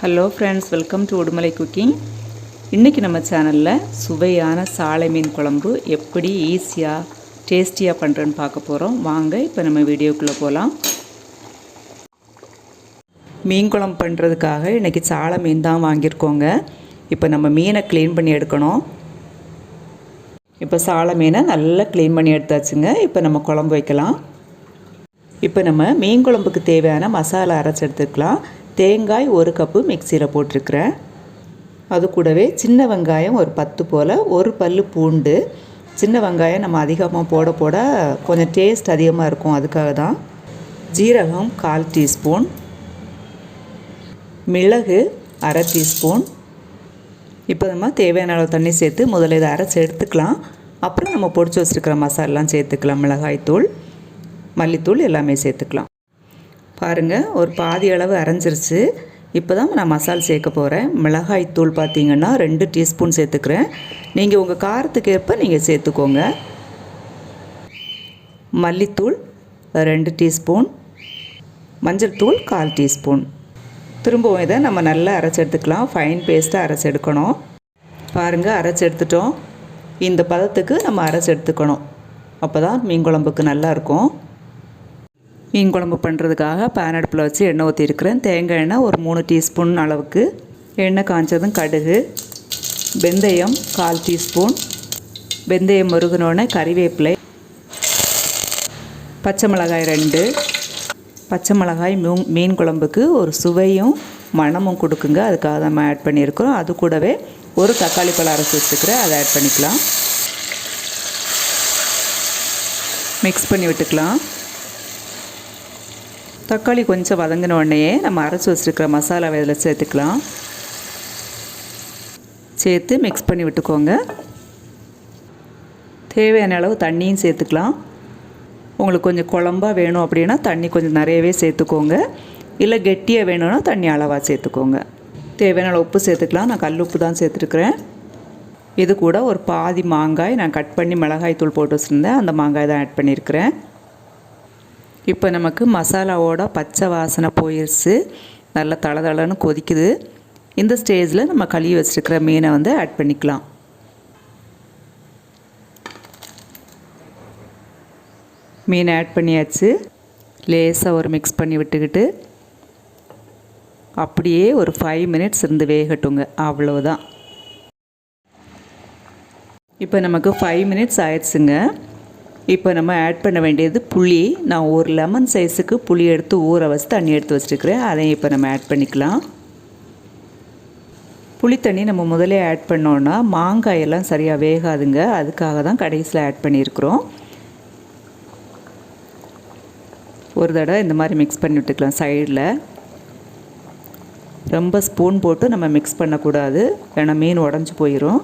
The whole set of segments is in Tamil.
Hello friends, welcome to Udumalai cooking. இன்றைக்கி நம்ம சேனலில் சுவையான சாலை மீன் குழம்பு எப்படி ஈஸியாக டேஸ்டியாக பண்ணுறேன்னு பார்க்க போகிறோம். வாங்க இப்போ நம்ம வீடியோக்குள்ளே போகலாம். மீன் குழம்பு பண்ணுறதுக்காக இன்றைக்கி சாலை மீன் தான் வாங்கியிருக்கோங்க. இப்போ நம்ம மீனை க்ளீன் பண்ணி எடுக்கணும். இப்போ சாலை மீனை நல்லா க்ளீன் பண்ணி எடுத்தாச்சுங்க. இப்போ நம்ம குழம்பு வைக்கலாம். இப்போ நம்ம மீன் குழம்புக்கு தேவையான மசாலா அரைச்சி எடுத்துக்கலாம். தேங்காய் 1 கப்பு மிக்சியில் போட்டிருக்கிறேன். அது கூடவே சின்ன வெங்காயம் ஒரு 10 போல், ஒரு பல் பூண்டு. சின்ன வெங்காயம் நம்ம அதிகமாக போட கொஞ்சம் டேஸ்ட் அதிகமாக இருக்கும், அதுக்காக தான். ஜீரகம் 1/4 டீஸ்பூன், மிளகு 1/2 டீஸ்பூன். இப்போ நம்ம தேவையான அளவு தண்ணி சேர்த்து முதல்ல இதை அரைச்சி எடுத்துக்கலாம். அப்புறம் நம்ம பொடிச்சு வச்சுருக்கிற மசாலாம் சேர்த்துக்கலாம். மிளகாய்த்தூள், மல்லித்தூள் எல்லாமே சேர்த்துக்கலாம். பாருங்கள், ஒரு பாதி அளவு அரைஞ்சிருச்சு. இப்போ தான் நான் மசாலா சேர்க்க போகிறேன். மிளகாய்த்தூள் பார்த்திங்கன்னா 2 டீஸ்பூன் சேர்த்துக்கிறேன். நீங்கள் உங்கள் காரத்துக்கு ஏற்ப நீங்கள் சேர்த்துக்கோங்க. மல்லித்தூள் 2 டீஸ்பூன், மஞ்சள் தூள் 1/4 டீஸ்பூன். திரும்பவும் இதை நம்ம நல்லா அரைச்சி எடுத்துக்கலாம். ஃபைன் பேஸ்ட்டாக அரைச்சி எடுக்கணும். பாருங்கள், அரைச்சி எடுத்துட்டோம். இந்த பதத்துக்கு நம்ம அரைச்சி எடுத்துக்கணும். அப்போ தான் மீன் குழம்புக்கு நல்லாயிருக்கும். மீன் குழம்பு பண்ணுறதுக்காக பேன் அடுப்பில் வச்சு எண்ணெய் ஊற்றிருக்கிறேன். தேங்காய் எண்ணெய் ஒரு 3 டீஸ்பூன் அளவுக்கு. எண்ணெய் காய்ச்சதும் கடுகு, வெந்தயம் 1/4 டீஸ்பூன். வெந்தயம் முருகினோடனே கறிவேப்பிலை, பச்சை மிளகாய் 2. பச்சை மிளகாய் மீன் குழம்புக்கு ஒரு சுவையும் மணமும் கொடுக்குங்க, அதுக்காக தான் நம்ம ஆட் பண்ணியிருக்கிறோம். அது கூடவே ஒரு தக்காளி பழம் அரைச்சி வச்சுக்கிறேன், அதை ஆட் பண்ணிக்கலாம். மிக்ஸ் பண்ணி விட்டுக்கலாம். தக்காளி கொஞ்சம் வதங்கின உடனேயே நம்ம அரைச்சி வச்சுருக்கிற மசாலாவை இதில் சேர்த்துக்கலாம். சேர்த்து மிக்ஸ் பண்ணி விட்டுக்கோங்க. தேவையான அளவு தண்ணியும் சேர்த்துக்கலாம். உங்களுக்கு கொஞ்சம் குழம்பாக வேணும் அப்படின்னா தண்ணி கொஞ்சம் நிறையவே சேர்த்துக்கோங்க. இல்லை கெட்டியாக வேணும்னா தண்ணி அளவாக சேர்த்துக்கோங்க. தேவையான அளவு உப்பு சேர்த்துக்கலாம். நான் கல் உப்பு தான் சேர்த்துருக்குறேன். இது கூட ஒரு பாதி மாங்காய் நான் கட் பண்ணி மிளகாய் தூள் போட்டு வச்சுருந்தேன், அந்த மாங்காய் தான் ஆட் பண்ணியிருக்கிறேன். இப்போ நமக்கு மசாலாவோட பச்சை வாசனை போயிடுச்சு. நல்லா தளதளன்னு கொதிக்குது. இந்த ஸ்டேஜில் நம்ம கழுவி வச்சுருக்கிற மீனை வந்து ஆட் பண்ணிக்கலாம். மீனை ஆட் பண்ணியாச்சு. லேசாக ஒரு மிக்ஸ் பண்ணி விட்டுக்கிட்டு அப்படியே ஒரு 5 மினிட்ஸ் இருந்து வேகட்டுங்க, அவ்வளோதான். இப்போ நமக்கு 5 மினிட்ஸ் ஆயிடுச்சுங்க. இப்போ நம்ம ஆட் பண்ண வேண்டியது புளி. நான் ஒரு லெமன் சைஸுக்கு புளி எடுத்து ஊற வச்சு தண்ணி எடுத்து வச்சுருக்கிறேன். அதையும் இப்போ நம்ம ஆட் பண்ணிக்கலாம். புளி தண்ணி நம்ம முதலே ஆட் பண்ணோன்னா மாங்காயெல்லாம் சரியாக வேகாதுங்க, அதுக்காக தான் கடைசியில் ஆட் பண்ணியிருக்கிறோம். ஒரு தடவை இந்த மாதிரி மிக்ஸ் பண்ணி விட்டுக்கலாம். சைடில் ரொம்ப ஸ்பூன் போட்டு நம்ம மிக்ஸ் பண்ணக்கூடாது, ஏன்னா மீன் உடஞ்சி போயிடும்.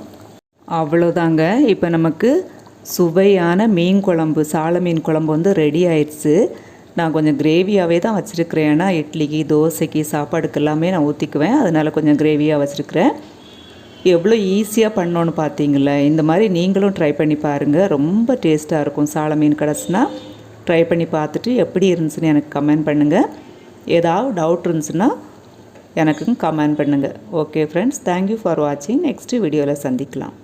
அவ்வளோதாங்க. இப்போ நமக்கு சுவையான மீன் குழம்பு, சாலை மீன் குழம்பு வந்து ரெடி ஆயிடுச்சு. நான் கொஞ்சம் கிரேவியாகவே தான் வச்சுருக்கிறேன். ஏன்னா இட்லிக்கு, தோசைக்கு, சாப்பாடுக்கு எல்லாமே நான் ஊற்றிக்குவேன். அதனால் கொஞ்சம் கிரேவியாக வச்சுருக்கிறேன். எவ்வளோ ஈஸியாக பண்ணோன்னு பார்த்தீங்களா? இந்த மாதிரி நீங்களும் ட்ரை பண்ணி பாருங்கள். ரொம்ப டேஸ்ட்டாக இருக்கும். சாலை மீன் கிடச்சுன்னா ட்ரை பண்ணி பார்த்துட்டு எப்படி இருந்துச்சுன்னு எனக்கு கமெண்ட் பண்ணுங்கள். ஏதாவது டவுட் இருந்துச்சுன்னா எனக்கும் கமெண்ட் பண்ணுங்கள். ஓகே ஃப்ரெண்ட்ஸ், தேங்க்யூ ஃபார் வாட்சிங். நெக்ஸ்ட்டு வீடியோவில் சந்திக்கலாம்.